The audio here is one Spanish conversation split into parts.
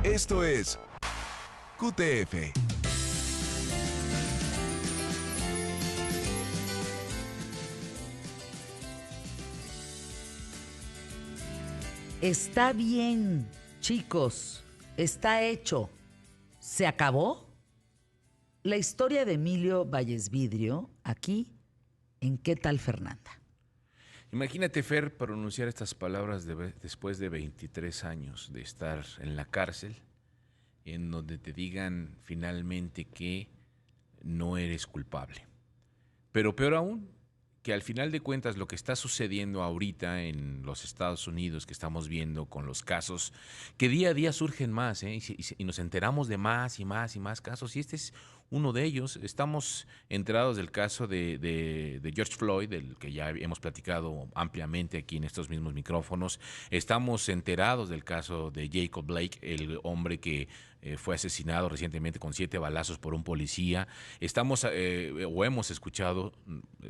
Esto es QTF. Está bien, chicos, está hecho. ¿Se acabó? La historia de Emilio Vallesvidrio, aquí en ¿Qué tal, Fernanda? Imagínate, Fer, pronunciar estas palabras después de 23 años de estar en la cárcel, en donde te digan finalmente que no eres culpable. Pero peor aún, que al final de cuentas lo que está sucediendo ahorita en los Estados Unidos, que estamos viendo con los casos, que día a día surgen más, ¿eh? Y nos enteramos de más y más y más casos, y este es uno de ellos. Estamos enterados del caso de George Floyd, del que ya hemos platicado ampliamente aquí en estos mismos micrófonos. Estamos enterados del caso de Jacob Blake, el hombre que fue asesinado recientemente con 7 balazos por un policía. Estamos o hemos escuchado,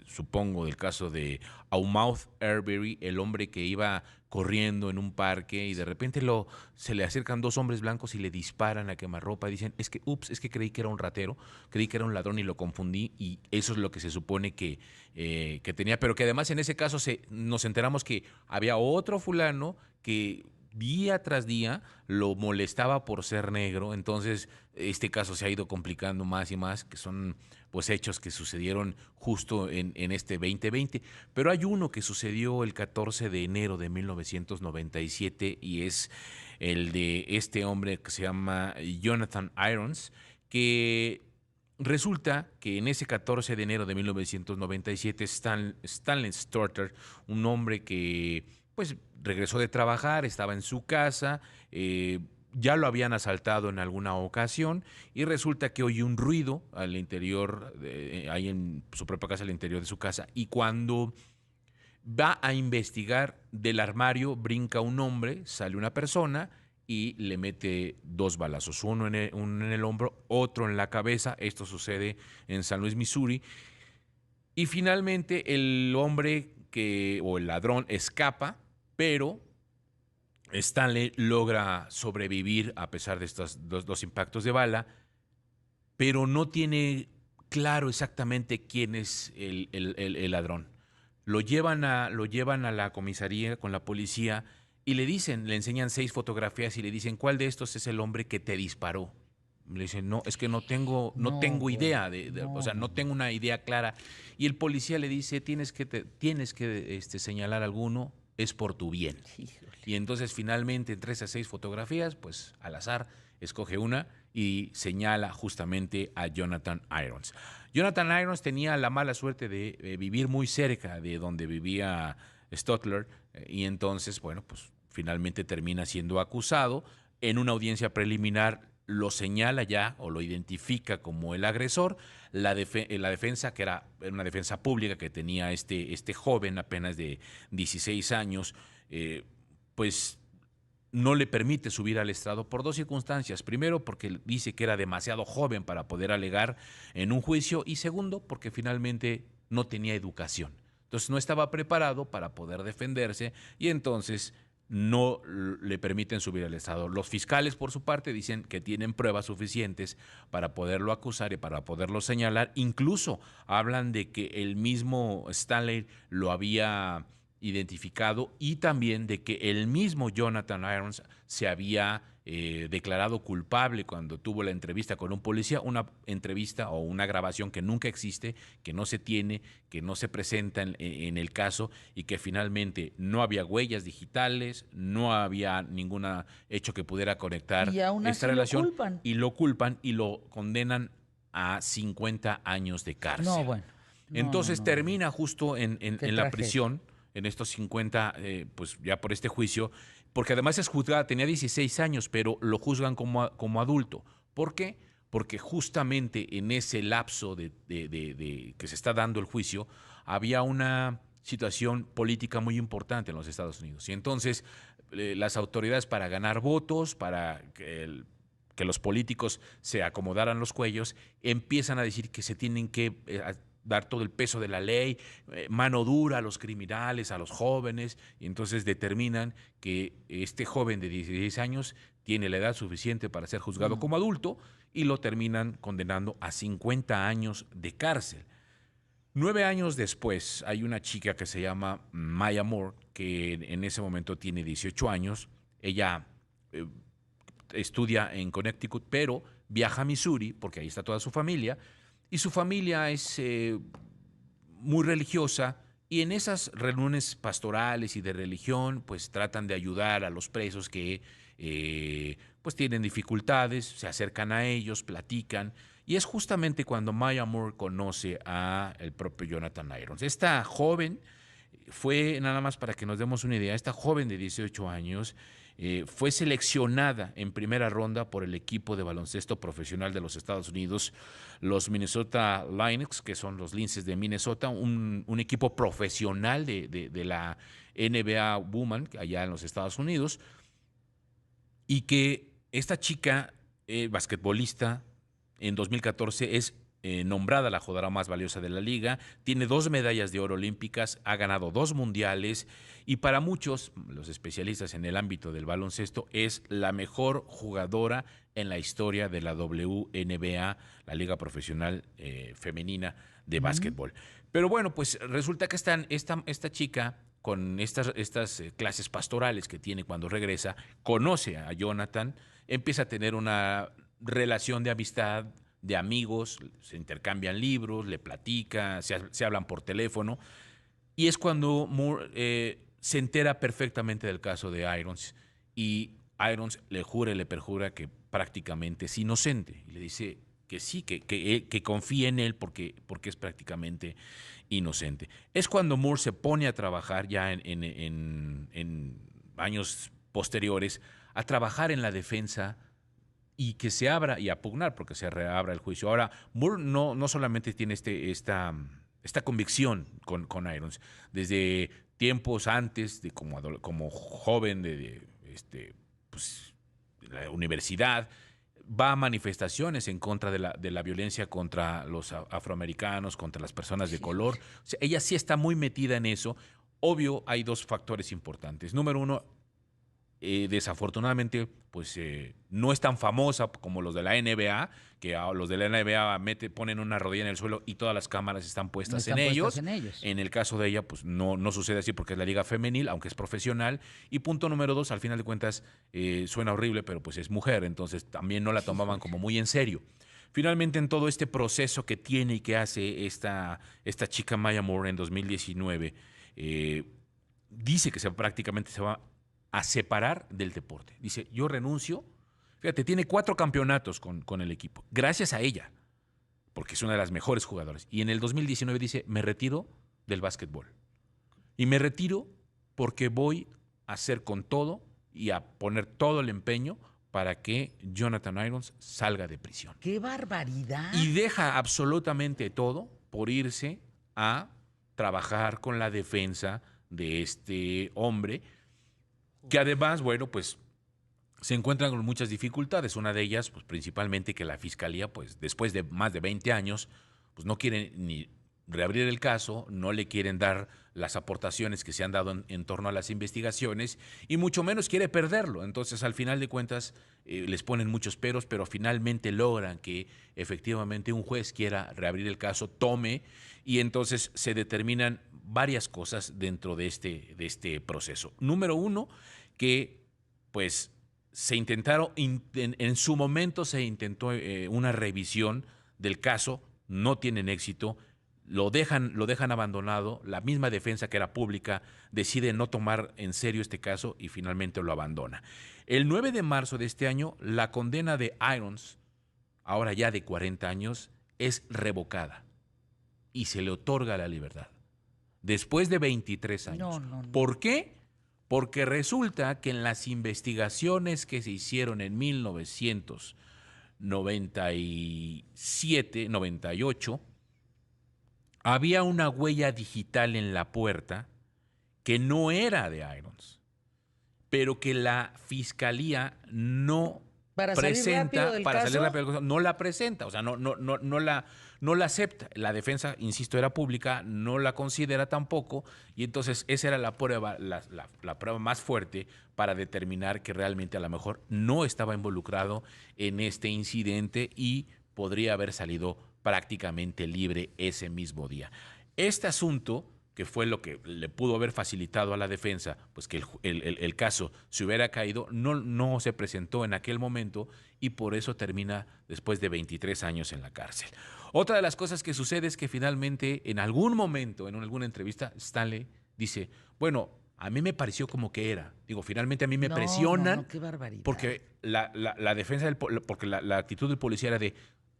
supongo, del caso de Ahmaud Arbery, el hombre que iba corriendo en un parque y de repente se le acercan 2 hombres blancos y le disparan a quemarropa y dicen, es que creí que era un ratero, creí que era un ladrón y lo confundí, y eso es lo que se supone que tenía, pero que además en ese caso nos enteramos que había otro fulano que día tras día lo molestaba por ser negro. Entonces este caso se ha ido complicando más y más, que son pues hechos que sucedieron justo en este 2020. Pero hay uno que sucedió el 14 de enero de 1997 y es el de este hombre que se llama Jonathan Irons, que resulta que en ese 14 de enero de 1997 Stanley Storter, un hombre que pues regresó de trabajar, estaba en su casa, ya lo habían asaltado en alguna ocasión y resulta que oye un ruido al interior, ahí en su propia casa, al interior de su casa, y cuando va a investigar, del armario brinca un hombre, sale una persona y le mete 2 balazos, uno en el hombro, otro en la cabeza. Esto sucede en San Luis, Missouri, y finalmente el hombre o el ladrón escapa, pero Stanley logra sobrevivir a pesar de estos 2 impactos de bala, pero no tiene claro exactamente quién es el ladrón. Lo llevan a la comisaría con la policía y le enseñan 6 fotografías y le dicen, ¿cuál de estos es el hombre que te disparó? Le dicen, no, es que no No, tengo bueno, idea, o sea, no, no tengo no. una idea clara. Y el policía le dice, tienes que señalar alguno, es por tu bien. Híjole. Y entonces finalmente entre esas 6 fotografías, pues al azar escoge una y señala justamente a Jonathan Irons. Jonathan Irons tenía la mala suerte de vivir muy cerca de donde vivía Stotler, y entonces, bueno, pues finalmente termina siendo acusado. En una audiencia preliminar lo señala ya o lo identifica como el agresor. La defensa, que era una defensa pública que tenía este joven apenas de 16 años, pues no le permite subir al estrado por 2 circunstancias. Primero, porque dice que era demasiado joven para poder alegar en un juicio, y segundo, porque finalmente no tenía educación. Entonces no estaba preparado para poder defenderse y entonces no le permiten subir al estrado. Los fiscales, por su parte, dicen que tienen pruebas suficientes para poderlo acusar y para poderlo señalar. Incluso hablan de que el mismo Stanley lo había identificado y también de que el mismo Jonathan Irons se había declarado culpable cuando tuvo la entrevista con un policía, una entrevista o una grabación que nunca existe, que no se tiene, que no se presenta en el caso, y que finalmente no había huellas digitales, no había ningún hecho que pudiera conectar Y aún esta así lo relación, culpan. y lo culpan y lo condenan a 50 años de No, cárcel. bueno. No, no, Entonces no, no. termina justo Qué en la tragedia. prisión, en estos 50, pues ya por este juicio, porque además es juzgada, tenía 16 años, pero lo juzgan como adulto. ¿Por qué? Porque justamente en ese lapso de que se está dando el juicio, había una situación política muy importante en los Estados Unidos. Y entonces las autoridades, para ganar votos, para que los políticos se acomodaran los cuellos, empiezan a decir que se tienen que dar todo el peso de la ley, mano dura a los criminales, a los jóvenes, y entonces determinan que este joven de 16 años tiene la edad suficiente para ser juzgado como adulto y lo terminan condenando a 50 años de cárcel. 9 años después hay una chica que se llama Maya Moore, que en ese momento tiene 18 años. Ella estudia en Connecticut, pero viaja a Missouri, porque ahí está toda su familia, y su familia es muy religiosa, y en esas reuniones pastorales y de religión, pues tratan de ayudar a los presos que pues tienen dificultades, se acercan a ellos, platican, y es justamente cuando Maya Moore conoce a el propio Jonathan Irons. Esta joven fue, nada más para que nos demos una idea, esta joven de 18 años fue seleccionada en primera ronda por el equipo de baloncesto profesional de los Estados Unidos, los Minnesota Lynx, que son los Lynces de Minnesota, un equipo profesional de la NBA Women allá en los Estados Unidos, y que esta chica basquetbolista en 2014 es nombrada la jugadora más valiosa de la liga, tiene 2 medallas de oro olímpicas, ha ganado 2 mundiales y para muchos, los especialistas en el ámbito del baloncesto, es la mejor jugadora en la historia de la WNBA, la Liga Profesional Femenina de Básquetbol. Pero bueno, pues resulta que esta chica, con estas clases pastorales que tiene cuando regresa, conoce a Jonathan, empieza a tener una relación de amistad, de amigos, se intercambian libros, le platica, se hablan por teléfono, y es cuando Moore se entera perfectamente del caso de Irons, y Irons le jura y le perjura que prácticamente es inocente, y le dice que sí, que confíe en él porque es prácticamente inocente. Es cuando Moore se pone a trabajar ya en años posteriores, a trabajar en la defensa y que se abra y a pugnar porque se reabra el juicio. Ahora, Moore no solamente tiene esta convicción con Irons. Desde tiempos antes, como joven pues, la universidad, va a manifestaciones en contra de la violencia contra los afroamericanos, contra las personas de color. O sea, ella sí está muy metida en eso. Obvio, hay 2 factores importantes. Número 1, desafortunadamente, pues no es tan famosa como los de la NBA, que los de la NBA ponen una rodilla en el suelo y todas las cámaras están puestas en ellos. En el caso de ella, pues no sucede así porque es la liga femenil, aunque es profesional. Y punto número 2, al final de cuentas, suena horrible, pero pues es mujer, entonces también no la tomaban como muy en serio. Finalmente, en todo este proceso que tiene y que hace esta chica Maya Moore en 2019, dice que prácticamente se va a separar del deporte. Dice, yo renuncio. Fíjate, tiene 4 campeonatos con el equipo, gracias a ella, porque es una de las mejores jugadoras. Y en el 2019 dice, me retiro del básquetbol. Y me retiro porque voy a hacer con todo y a poner todo el empeño para que Jonathan Irons salga de prisión. ¡Qué barbaridad! Y deja absolutamente todo por irse a trabajar con la defensa de este hombre, que además, bueno, pues se encuentran con muchas dificultades. Una de ellas, pues principalmente que la fiscalía, pues después de más de 20 años, pues no quiere ni reabrir el caso, no le quieren dar las aportaciones que se han dado en torno a las investigaciones y mucho menos quiere perderlo. Entonces, al final de cuentas, les ponen muchos peros, pero finalmente logran que efectivamente un juez quiera reabrir el caso, tome, y entonces se determinan varias cosas dentro de este proceso. Número 1, que pues se intentaron, en su momento se intentó una revisión del caso, no tienen éxito, lo dejan abandonado, la misma defensa que era pública decide no tomar en serio este caso y finalmente lo abandona. El 9 de marzo de este año, la condena de Irons, ahora ya de 40 años, es revocada y se le otorga la libertad. Después de 23 años. No. ¿Por qué? Porque resulta que en las investigaciones que se hicieron en 1997, 98, había una huella digital en la puerta que no era de Irons, pero que la fiscalía no Para salir rápido del para salir caso. rápido del caso, no la presenta, o sea, no la acepta. La defensa, insisto, era pública, no la considera tampoco, y entonces esa era la prueba, la prueba más fuerte para determinar que realmente a lo mejor no estaba involucrado en este incidente y podría haber salido prácticamente libre ese mismo día. Este asunto, que fue lo que le pudo haber facilitado a la defensa, pues que el caso se hubiera caído, no se presentó en aquel momento y por eso termina después de 23 años en la cárcel. Otra de las cosas que sucede es que finalmente en algún momento, en alguna entrevista, Stanley dice, bueno, a mí me pareció como que era. Digo, finalmente a mí me presionan. No, qué barbaridad. Porque la defensa, porque la actitud del policía era de,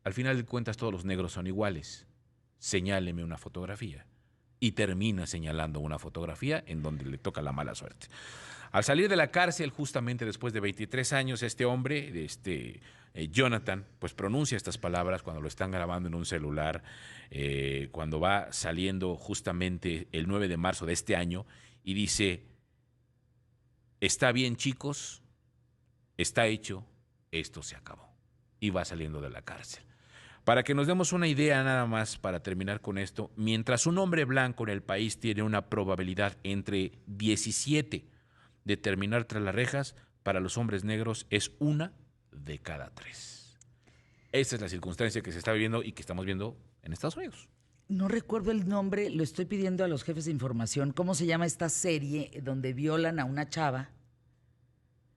al final de cuentas todos los negros son iguales, señáleme una fotografía. Y termina señalando una fotografía en donde le toca la mala suerte. Al salir de la cárcel, justamente después de 23 años, este hombre, Jonathan, pues pronuncia estas palabras cuando lo están grabando en un celular, cuando va saliendo justamente el 9 de marzo de este año, y dice, está bien, chicos, está hecho, esto se acabó. Y va saliendo de la cárcel. Para que nos demos una idea nada más para terminar con esto, mientras un hombre blanco en el país tiene una probabilidad entre 17 de terminar tras las rejas, para los hombres negros es 1 de cada 3. Esa es la circunstancia que se está viviendo y que estamos viendo en Estados Unidos. No recuerdo el nombre, lo estoy pidiendo a los jefes de información. ¿Cómo se llama esta serie donde violan a una chava?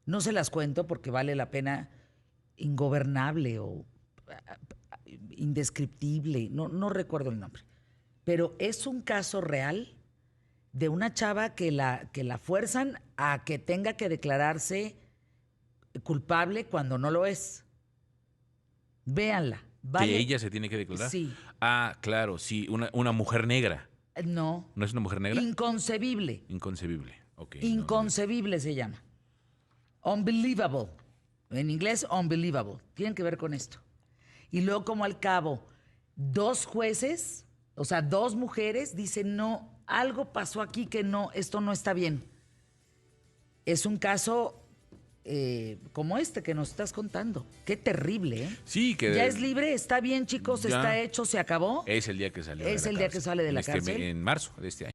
No se las cuento porque vale la pena. Ingobernable o indescriptible, no recuerdo el nombre. Pero es un caso real de una chava que la fuerzan a que tenga que declararse culpable cuando no lo es. Véanla. Vale. ¿Que ella se tiene que declarar? Sí. Ah, claro, sí, una mujer negra. No. ¿No es una mujer negra? Inconcebible. Inconcebible, ok. Inconcebible se llama. Unbelievable. En inglés, unbelievable. Tienen que ver con esto. Y luego, como al cabo, 2 jueces, o sea, 2 mujeres, dicen, no, algo pasó aquí que no, esto no está bien. Es un caso como este que nos estás contando. Qué terrible, ¿eh? Sí, que... Ya es libre, está bien, chicos, ya está hecho, se acabó. Es el día que salió Es de la el día cárcel. que sale de la cárcel. En marzo de este año.